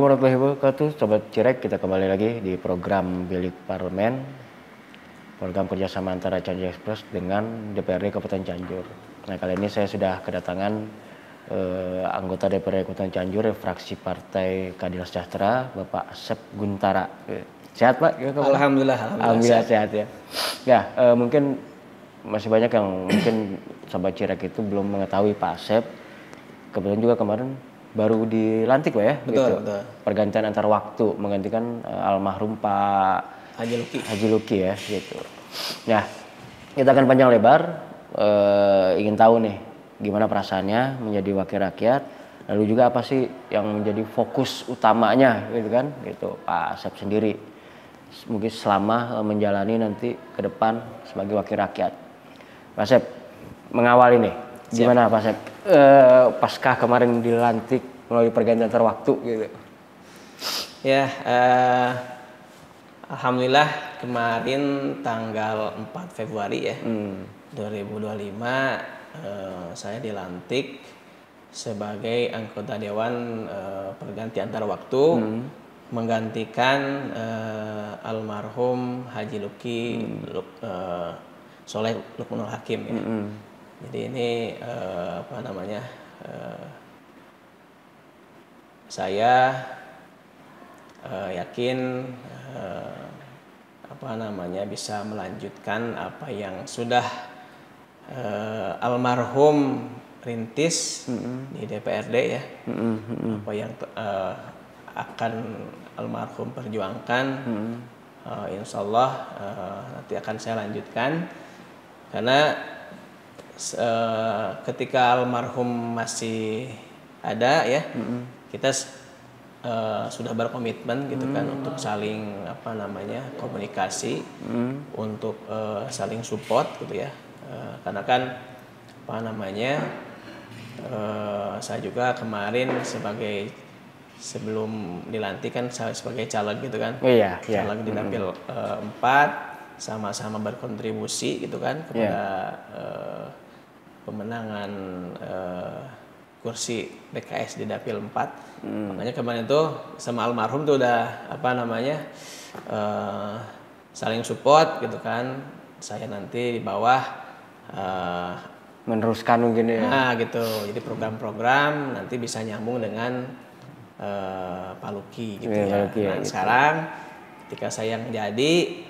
Assalamualaikum warahmatullahi wabarakatuh, Sobat Cirek. Kita kembali lagi di program Bilik Parlemen, program kerjasama antara Cianjur Express dengan DPRD Kabupaten Cianjur. Nah, kali ini saya sudah kedatangan anggota DPRD Kabupaten Cianjur, fraksi Partai Keadilan Sejahtera, Bapak Asep Guntara. Sehat, Pak? Alhamdulillah sehat ya. Ya, mungkin masih banyak yang mungkin Sobat Cirek itu belum mengetahui Pak Asep. Kebetulan juga kemarin baru dilantik, Pak ya? Betul. Pergantian antar waktu menggantikan almarhum Pak Haji Luki ya, gitu. Nah, kita akan panjang lebar ingin tahu nih gimana perasaannya menjadi wakil rakyat, lalu juga apa sih yang menjadi fokus utamanya, gitu kan? Gitu, Pak Asep sendiri mungkin selama menjalani nanti ke depan sebagai wakil rakyat. Pak Asep, mengawali nih, gimana Pak Asep pasca kemarin dilantik melalui pergantian antar waktu gitu? Ya, alhamdulillah kemarin tanggal 4 Februari ya 2025 saya dilantik sebagai anggota Dewan pergantian antar waktu menggantikan almarhum Haji Luki Soleh Lukmanul Hakim ya. Jadi ini saya yakin bisa melanjutkan apa yang sudah almarhum rintis di DPRD ya. Apa yang akan almarhum perjuangkan, insya Allah nanti akan saya lanjutkan, karena ketika almarhum masih ada ya, kita sudah berkomitmen gitu kan untuk saling komunikasi, untuk saling support gitu ya, karena kan saya juga kemarin sebelum dilantik kan saya sebagai caleg gitu kan, caleg di Dapil 4, sama-sama berkontribusi gitu kan kepada pemenangan kursi PKS di Dapil 4. Makanya kemarin itu sama almarhum tuh udah saling support gitu kan. Saya nanti di bawah meneruskan mungkin ya. Nah gitu. Jadi program-program nanti bisa nyambung dengan Pak Luki gitu ya. Nah gitu. Sekarang ketika saya yang jadi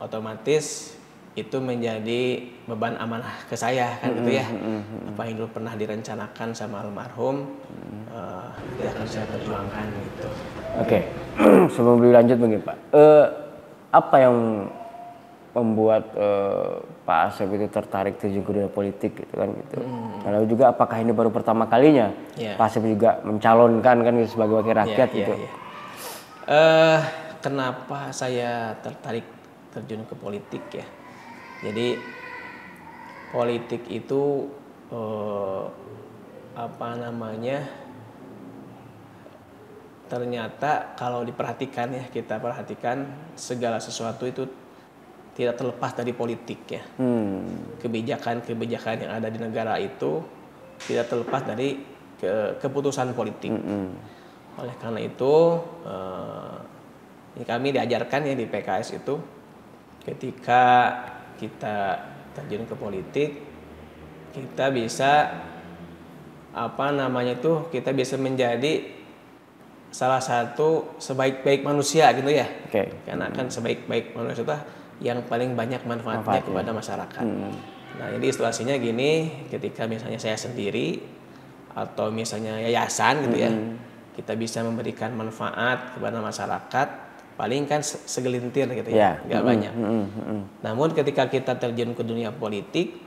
otomatis itu menjadi beban amanah ke saya kan gitu ya. Apa yang dulu pernah direncanakan sama almarhum itu akan saya perjuangkan gitu. Oke. Sebelum lanjut mungkin Pak, apa yang membuat Pak Asep itu tertarik terjun ke dunia politik gitu kan gitu. Lalu juga apakah ini baru pertama kalinya Pak Asep juga mencalonkan kan gitu, sebagai wakil rakyat gitu? Kenapa saya tertarik terjun ke politik ya? Jadi politik itu ternyata kalau diperhatikan ya, kita perhatikan segala sesuatu itu tidak terlepas dari politik ya. Kebijakan-kebijakan yang ada di negara itu tidak terlepas dari keputusan politik. Oleh karena itu kami diajarkan ya di PKS itu, ketika kita terjun ke politik, kita bisa kita bisa menjadi salah satu sebaik-baik manusia gitu ya. Karena kan sebaik-baik manusia itu yang paling banyak manfaatnya kepada masyarakat. Nah, jadi situasinya gini, ketika misalnya saya sendiri atau misalnya yayasan gitu ya, kita bisa memberikan manfaat kepada masyarakat, paling kan segelintir gitu ya, nggak banyak. Namun ketika kita terjun ke dunia politik,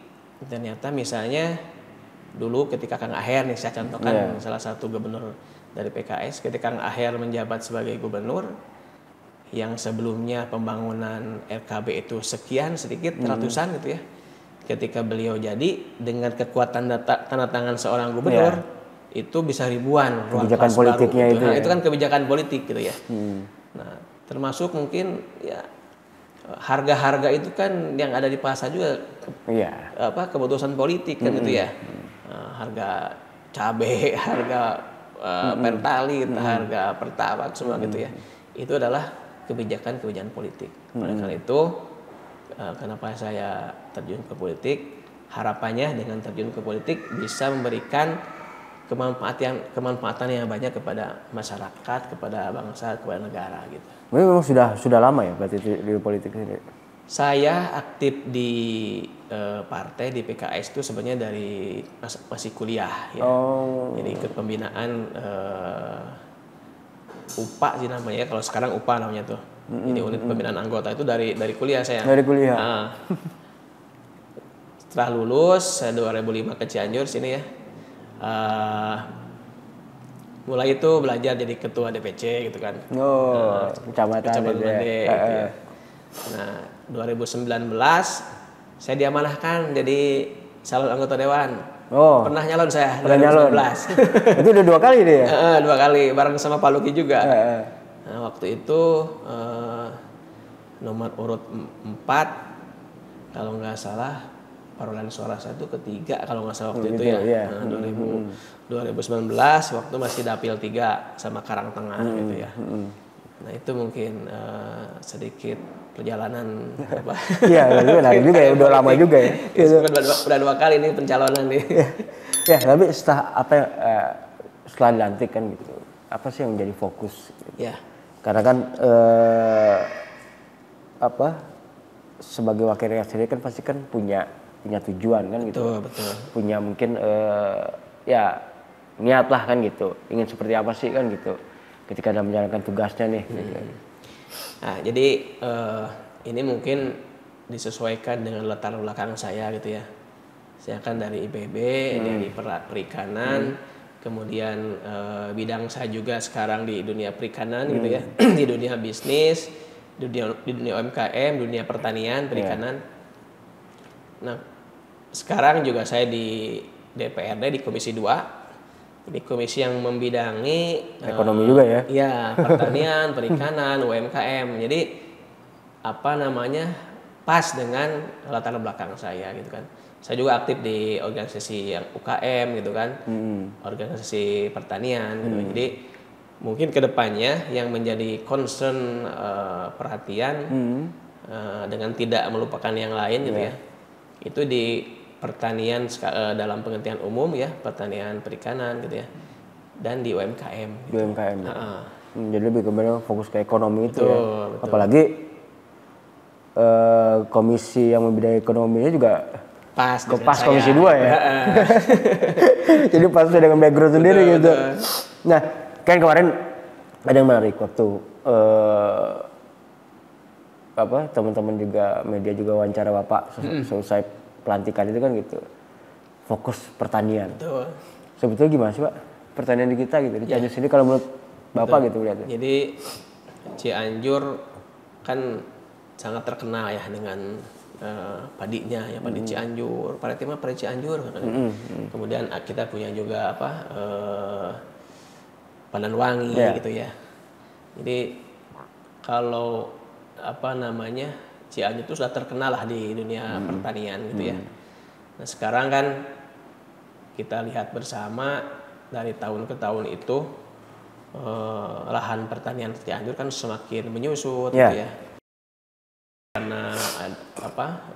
ternyata misalnya dulu ketika Kang Aher nih, saya contohkan salah satu gubernur dari PKS, ketika Kang Aher menjabat sebagai gubernur, yang sebelumnya pembangunan RKB itu sekian sedikit ratusan gitu ya, ketika beliau jadi dengan kekuatan tanda tangan seorang gubernur itu bisa ribuan ruang kelas politiknya baru, itu. Nah, itu kan kebijakan politik gitu ya. Nah, termasuk mungkin ya harga-harga itu kan yang ada di pasar juga keputusan politik kan gitu ya. Harga cabai, harga pertalite, harga pertamax semua gitu ya. Itu adalah kebijakan politik. Oleh karena itu, kenapa saya terjun ke politik? Harapannya dengan terjun ke politik bisa memberikan kemanfaatan yang banyak kepada masyarakat, kepada bangsa, kepada negara gitu. Memang sudah lama ya berarti di politik ini. Saya aktif di partai di PKS itu sebenarnya dari masih kuliah ya. Jadi ikut pembinaan UPA sih namanya, kalau sekarang UPA namanya tuh. Ini unit pembinaan anggota itu dari kuliah saya. Dari kuliah. Setelah lulus 2005 ke Cianjur sini ya. Mulai itu belajar jadi ketua DPC gitu kan. Kecamatan gitu ya. Nah, 2019 saya diamanahkan jadi calon anggota dewan. Pernah nyalon saya 2019. Itu udah 2 kali deh ya? 2 kali bareng sama Pak Luki juga. Nah, waktu itu nomor urut 4 kalau nggak salah, perolehan suara saya itu ketiga kalau nggak salah waktu itu ya. 2019 waktu masih dapil 3 sama Karang Tengah gitu ya. Nah itu mungkin sedikit perjalanan apa? Iya, lagi juga ya, udah lama juga ya. Udah 2 kali nih pencalonan nih. Ya, tapi setelah dilantik kan gitu, apa sih yang menjadi fokus? Gitu? Ya. Karena kan sebagai wakil rakyat sendiri kan pasti kan punya tujuan kan gitu. Betul. Punya mungkin ya niat lah kan gitu. Ingin seperti apa sih kan gitu. Ketika Anda menjalankan tugasnya nih. Gitu. Nah, jadi ini mungkin disesuaikan dengan latar belakang saya gitu ya. Saya kan dari IPB, dari perikanan, kemudian bidang saya juga sekarang di dunia perikanan gitu ya, di dunia bisnis, di dunia UMKM, dunia pertanian, perikanan. Nah, sekarang juga saya di DPRD di Komisi 2. Ini komisi yang membidangi ekonomi juga ya. Iya, pertanian, perikanan, UMKM. Jadi pas dengan latar belakang saya gitu kan. Saya juga aktif di organisasi yang UKM gitu kan. Organisasi pertanian gitu. Jadi mungkin kedepannya yang menjadi concern perhatian dengan tidak melupakan yang lain gitu ya. Itu di pertanian dalam pengertian umum ya, pertanian perikanan gitu ya, dan di UMKM. Gitu. Di UMKM. Jadi lebih kepada fokus ke ekonomi itu ya. Betul. Apalagi komisi yang membidangi ekonominya juga pas Komisi 2 ya. Jadi pas dengan background sendiri gitu. Nah, kan kemarin ada yang menarik waktu teman-teman juga media juga wawancara Bapak selesai pelantikan itu kan gitu, fokus pertanian. Betul. Sebetulnya gimana sih Pak pertanian di kita gitu di Cianjur sini kalau menurut Bapak gitu lihatnya? Jadi Cianjur kan sangat terkenal ya dengan padinya ya, padi Cianjur, padi Cianjur kan. Kemudian kita punya juga Pandan Wangi gitu ya. Jadi kalau Cianjur itu sudah terkenal lah di dunia pertanian gitu ya. Nah sekarang kan kita lihat bersama dari tahun ke tahun itu lahan pertanian Cianjur kan semakin menyusut gitu ya. Karena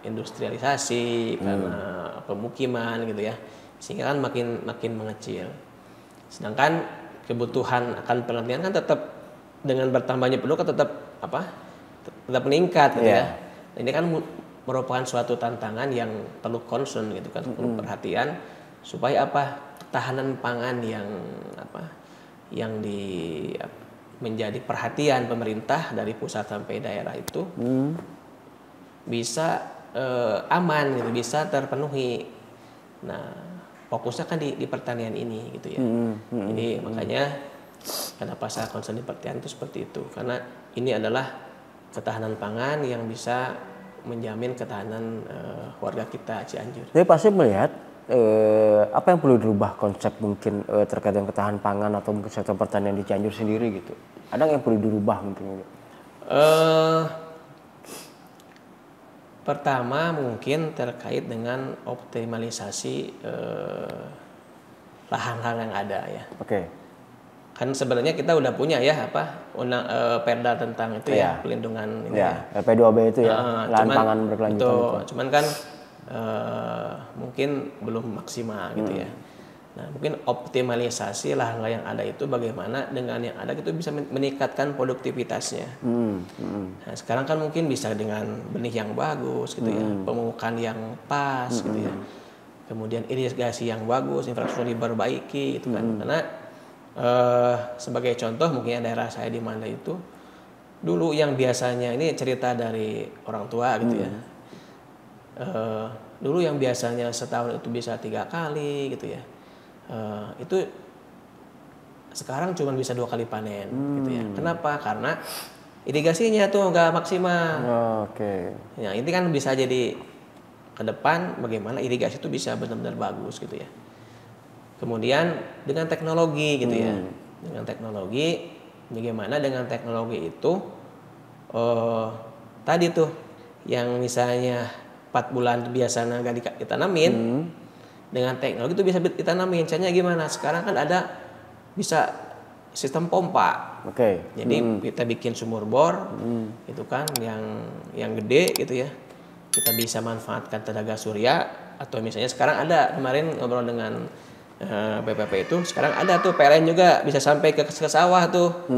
industrialisasi, karena pemukiman gitu ya. Sehingga kan makin mengecil. Sedangkan kebutuhan akan pertanian kan tetap dengan bertambahnya penduduk kan tetap meningkat gitu ya. Ini kan merupakan suatu tantangan yang perlu concern gitu kan, perlu perhatian supaya ketahanan pangan yang menjadi perhatian pemerintah dari pusat sampai daerah itu bisa aman gitu, bisa terpenuhi. Nah, fokusnya kan di pertanian ini gitu ya. Jadi makanya kenapa saya concern di pertanian itu seperti itu, karena ini adalah ketahanan pangan yang bisa menjamin ketahanan warga kita Cianjur. Jadi pasti melihat apa yang perlu dirubah konsep mungkin terkait dengan ketahanan pangan atau mungkin sektor pertanian di Cianjur sendiri gitu. Ada yang perlu dirubah mungkin? Pertama mungkin terkait dengan optimalisasi lahan-lahan yang ada ya. Oke. kan sebenarnya kita udah punya ya perda tentang itu ya pelindungan ini LP2B itu ya, lahan pangan berkelanjutan itu. Cuman kan mungkin belum maksimal gitu ya. Nah, mungkin optimalisasi lahan yang ada itu bagaimana dengan yang ada itu bisa meningkatkan produktivitasnya. Nah, sekarang kan mungkin bisa dengan benih yang bagus gitu ya, pemupukan yang pas gitu ya. Kemudian irigasi yang bagus, infrastruktur diperbaiki gitu kan. Karena sebagai contoh mungkin daerah saya di Manda itu dulu yang biasanya ini cerita dari orang tua gitu ya. Dulu yang biasanya setahun itu bisa 3 kali gitu ya. Itu sekarang cuma bisa 2 kali panen gitu ya. Kenapa? Karena irigasinya tuh nggak maksimal. Ya, ini kan bisa jadi ke depan bagaimana irigasi itu bisa benar-benar bagus gitu ya. Kemudian dengan teknologi gitu ya. Dengan teknologi, bagaimana dengan teknologi itu tadi tuh yang misalnya 4 bulan biasanya nggak ditanamin, dengan teknologi itu bisa ditanamin. Caranya gimana? Sekarang kan ada bisa sistem pompa. Jadi kita bikin sumur bor, itu kan yang gede gitu ya. Kita bisa manfaatkan tenaga surya, atau misalnya sekarang ada, kemarin ngobrol dengan BPP itu, sekarang ada tuh PLN juga bisa sampai ke sawah tuh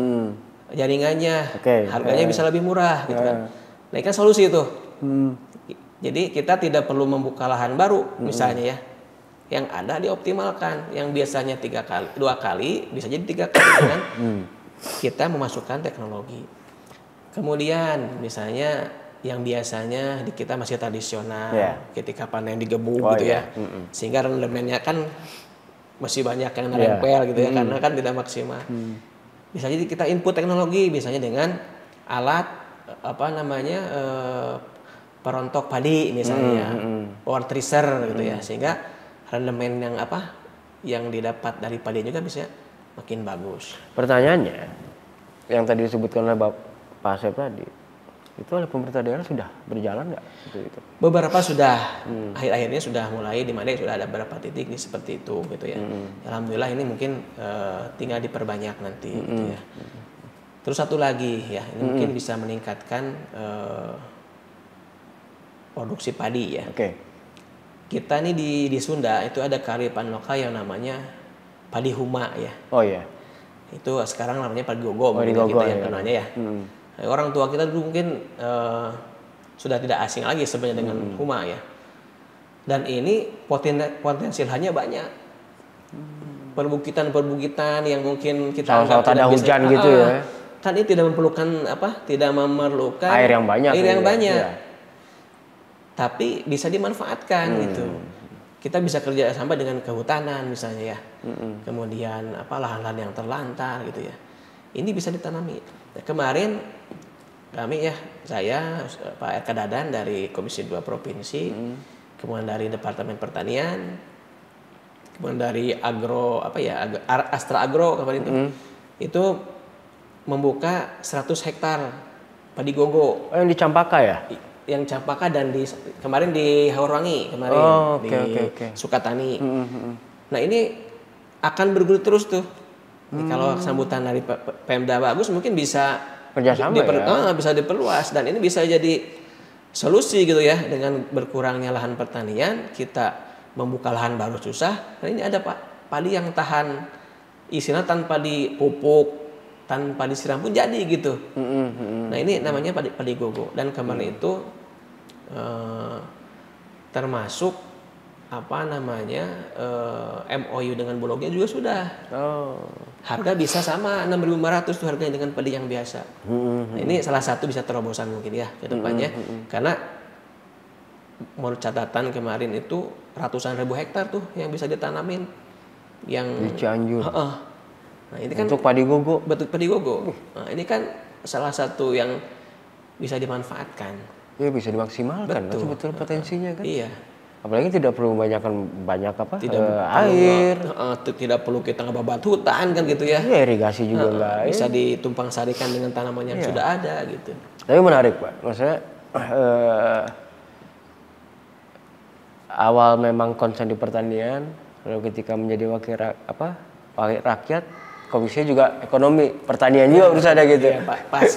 jaringannya, harganya bisa lebih murah gitu kan. Nah ini kan solusi tuh. Jadi kita tidak perlu membuka lahan baru misalnya ya, yang ada dioptimalkan, yang biasanya 2 kali bisa jadi 3 kali kan. Kita memasukkan teknologi. Kemudian misalnya yang biasanya di kita masih tradisional, ketika panen digebuk gitu ya, sehingga rendemennya kan masih banyak yang nempel gitu ya, karena kan tidak maksimal. Bisa jadi kita input teknologi, biasanya dengan alat perontok padi misalnya, power thresher gitu ya, sehingga rendemen yang didapat dari padi juga bisa makin bagus. Pertanyaannya, yang tadi disebutkan oleh Pak Asep tadi, itu oleh pemerintah daerah sudah berjalan nggak? Itu? Beberapa sudah, akhir-akhirnya sudah mulai, di mana sudah ada beberapa titik seperti itu gitu ya. Alhamdulillah ini mungkin tinggal diperbanyak nanti gitu ya. Terus satu lagi ya, ini mungkin bisa meningkatkan produksi padi ya. Kita nih di Sunda itu ada kearifan lokal yang namanya padi huma ya. Itu sekarang namanya padi gogo, kita yang kenalnya ya. Orang tua kita dulu mungkin sudah tidak asing lagi sebenarnya dengan huma ya. Dan ini potensi lahannya banyak. Perbukitan yang mungkin kita anggap tidak bisa hujan gitu ya. Kan ini tidak memerlukan air yang banyak. Ya. Tapi bisa dimanfaatkan gitu. Kita bisa kerja sama dengan kehutanan misalnya ya. Kemudian lahan-lahan yang terlantar gitu ya. Ini bisa ditanami. Kemarin kami ya, saya Pak RK Dadan dari Komisi 2 Provinsi, kemudian dari Departemen Pertanian, kemudian dari Astra Agro kemarin itu membuka 100 hektar padi gogo. Yang di Campaka ya? Yang Campaka dan kemarin di Haurwangi kemarin di Sukatani. Nah ini akan bergulir terus tuh. Kalau sambutan dari Pemda bagus, mungkin bisa kerjasama bisa diperluas, dan ini bisa jadi solusi gitu ya. Dengan berkurangnya lahan pertanian, kita membuka lahan baru susah. Dan ini ada padi yang tahan, istilahnya tanpa dipupuk, tanpa disiram pun jadi gitu. Nah ini namanya padi gogo. Dan kemarin itu termasuk MOU dengan Bulognya juga sudah. Harga bisa sama 6.500 tuh harganya dengan padi yang biasa. Nah, ini salah satu bisa terobosan mungkin ya ke depannya. Karena menurut catatan kemarin itu ratusan ribu hektar tuh yang bisa ditanamin yang di Cianjur. Nah, ini kan untuk padi gogo. Betul, padi gogo. Nah, ini kan salah satu yang bisa dimanfaatkan. Iya, bisa dimaksimalkan. Betul potensinya kan. Iya. Apalagi tidak perlu banyak air, tidak perlu kita ngebabat hutan kan gitu ya. Irigasi juga enggak. Bisa ditumpang sarikan dengan tanaman yang sudah ada gitu. Tapi menarik Pak, maksudnya awal memang konsen di pertanian, lalu ketika menjadi wakil rakyat komisinya juga ekonomi, pertanian juga harus ada gitu. Iya, pas.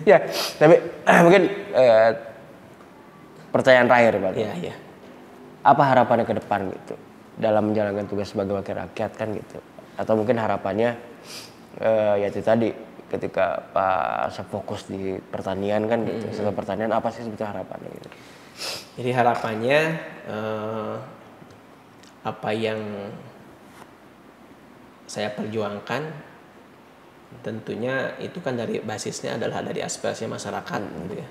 Ya, tapi mungkin pertanyaan terakhir Pak. Iya. Apa harapannya ke depan gitu dalam menjalankan tugas sebagai wakil rakyat kan gitu? Atau mungkin harapannya ya itu tadi ketika Pak Asep fokus di pertanian kan gitu. Setelah pertanian apa sih sebetulnya harapannya gitu? Jadi harapannya apa yang saya perjuangkan tentunya itu kan dari basisnya adalah dari aspirasi masyarakat gitu ya.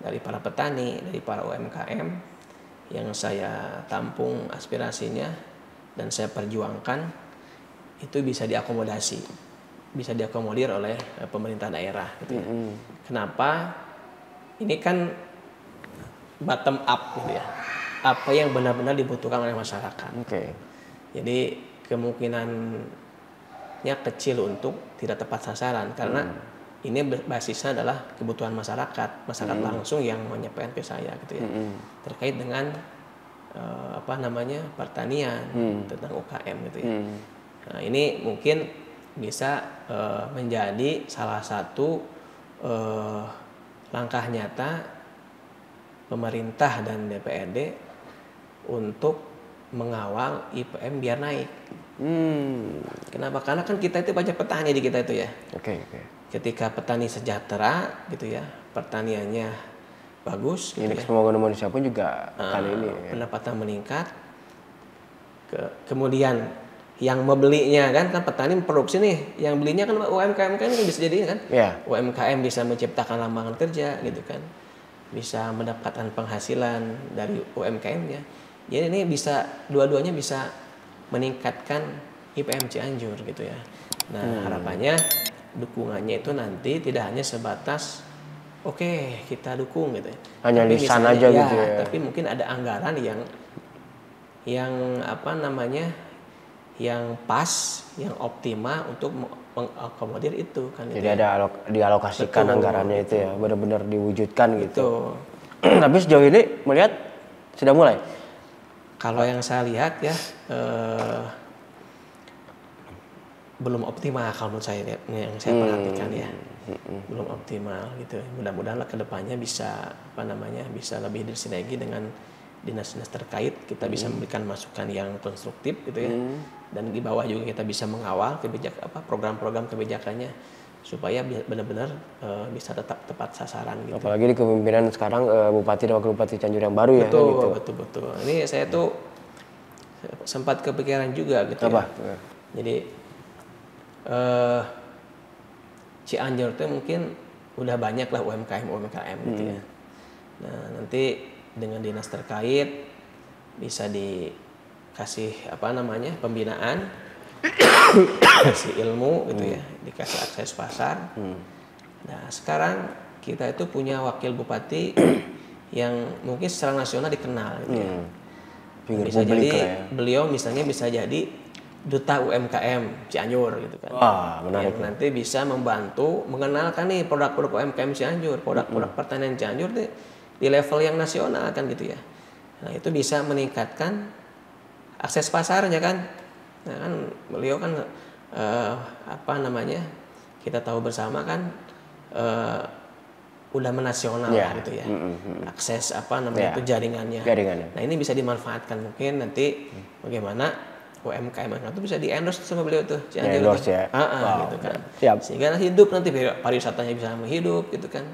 Dari para petani, dari para UMKM yang saya tampung aspirasinya dan saya perjuangkan itu bisa diakomodasi, bisa diakomodir oleh pemerintah daerah gitu ya. Kenapa? Ini kan bottom up gitu ya. Apa yang benar-benar dibutuhkan oleh masyarakat. Jadi kemungkinannya kecil untuk tidak tepat sasaran karena ini basisnya adalah kebutuhan masyarakat langsung yang menyampaikan ke saya gitu ya. Terkait dengan pertanian, tentang UKM gitu ya. Nah, ini mungkin bisa menjadi salah satu langkah nyata pemerintah dan DPRD untuk mengawal IPM biar naik. Kenapa? Karena kan kita itu banyak petani di kita itu ya. Ketika petani sejahtera gitu ya, pertaniannya bagus gitu Indeks pembangunan manusia pun juga kali ini pendapatan meningkat. Kemudian yang membelinya kan petani produksi nih, yang belinya kan UMKM kan bisa jadi kan. UMKM bisa menciptakan lapangan kerja gitu kan. Bisa mendapatkan penghasilan dari UMKM-nya. Jadi ini bisa dua-duanya bisa meningkatkan IPM Cianjur gitu ya. Nah, harapannya dukungannya itu nanti tidak hanya sebatas oke, kita dukung gitu ya. Hanya lisan aja gitu ya. Tapi mungkin ada anggaran yang yang pas, yang optimal untuk mengakomodir itu kan. Jadi ada dialokasikan anggarannya itu ya, benar-benar diwujudkan gitu. Tapi sejauh ini melihat sudah mulai. Kalau yang saya lihat ya belum optimal kalau menurut saya yang saya perhatikan ya. Belum optimal gitu. Mudah-mudahan ke depannya bisa bisa lebih bersinergi dengan dinas-dinas terkait, kita bisa memberikan masukan yang konstruktif gitu ya. Dan di bawah juga kita bisa mengawal program-program kebijakannya supaya benar-benar bisa tetap tepat sasaran gitu. Apalagi di kepemimpinan sekarang Bupati dan Wakil Bupati Cianjur yang baru ya. Betul. Ini saya tuh sempat kepikiran juga gitu ya. Jadi Cianjur itu mungkin udah banyak lah UMKM gitu ya. Nah, nanti dengan dinas terkait bisa dikasih pembinaan, dikasih ilmu gitu ya, dikasih akses pasar. Nah, sekarang kita itu punya wakil bupati yang mungkin secara nasional dikenal gitu ya. Bisa jadi beliau misalnya bisa jadi duta UMKM Cianjur gitu kan. Menarik. Yang nanti bisa membantu mengenalkan nih produk-produk UMKM Cianjur, produk-produk pertanian Cianjur di level yang nasional kan gitu ya. Nah, itu bisa meningkatkan akses pasarnya kan. Nah, kan beliau kan kita tahu bersama kan udah menasional gitu ya. Akses itu jaringannya. Nah, ini bisa dimanfaatkan mungkin nanti bagaimana UMKM itu bisa di-endorse sama beliau tuh Cianjur gitu kan. Sehingga hidup nanti pariwisatanya bisa hidup gitu kan.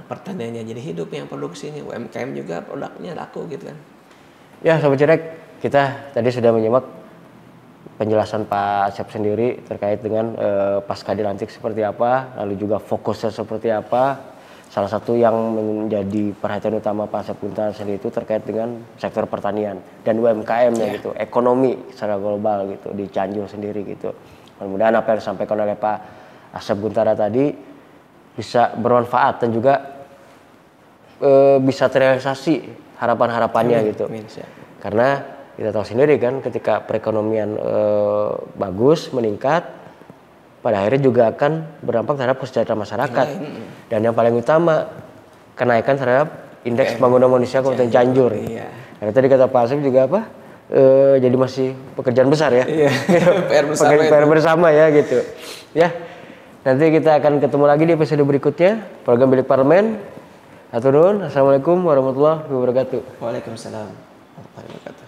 Pertaniannya jadi hidup yang produksinya, UMKM juga produknya laku gitu kan. Ya, Sobat Cirek, kita tadi sudah menyimak penjelasan Pak Asep sendiri terkait dengan pasca dilantik seperti apa, lalu juga fokusnya seperti apa. Salah satu yang menjadi perhatian utama Pak Asep Guntar sendiri itu terkait dengan sektor pertanian dan UMKM-nya gitu, ekonomi secara global gitu di Cianjur sendiri gitu. Mudah-mudahan apa yang disampaikan oleh Pak Asep Guntara tadi bisa bermanfaat dan juga bisa terrealisasi harapan-harapannya gitu. Karena kita tahu sendiri kan ketika perekonomian bagus, meningkat, pada akhirnya juga akan berdampak terhadap kesejahteraan masyarakat. Dan yang paling utama, kenaikan terhadap indeks pembangunan manusia Kabupaten Cianjur. Karena tadi kata Pak Asep juga jadi masih pekerjaan besar ya. Iya. PR bersama ya gitu. Ya. Nanti kita akan ketemu lagi di episode berikutnya program Bilik Parlemen. Hatur nuhun. Assalamualaikum warahmatullahi wabarakatuh. Waalaikumsalam warahmatullahi wabarakatuh.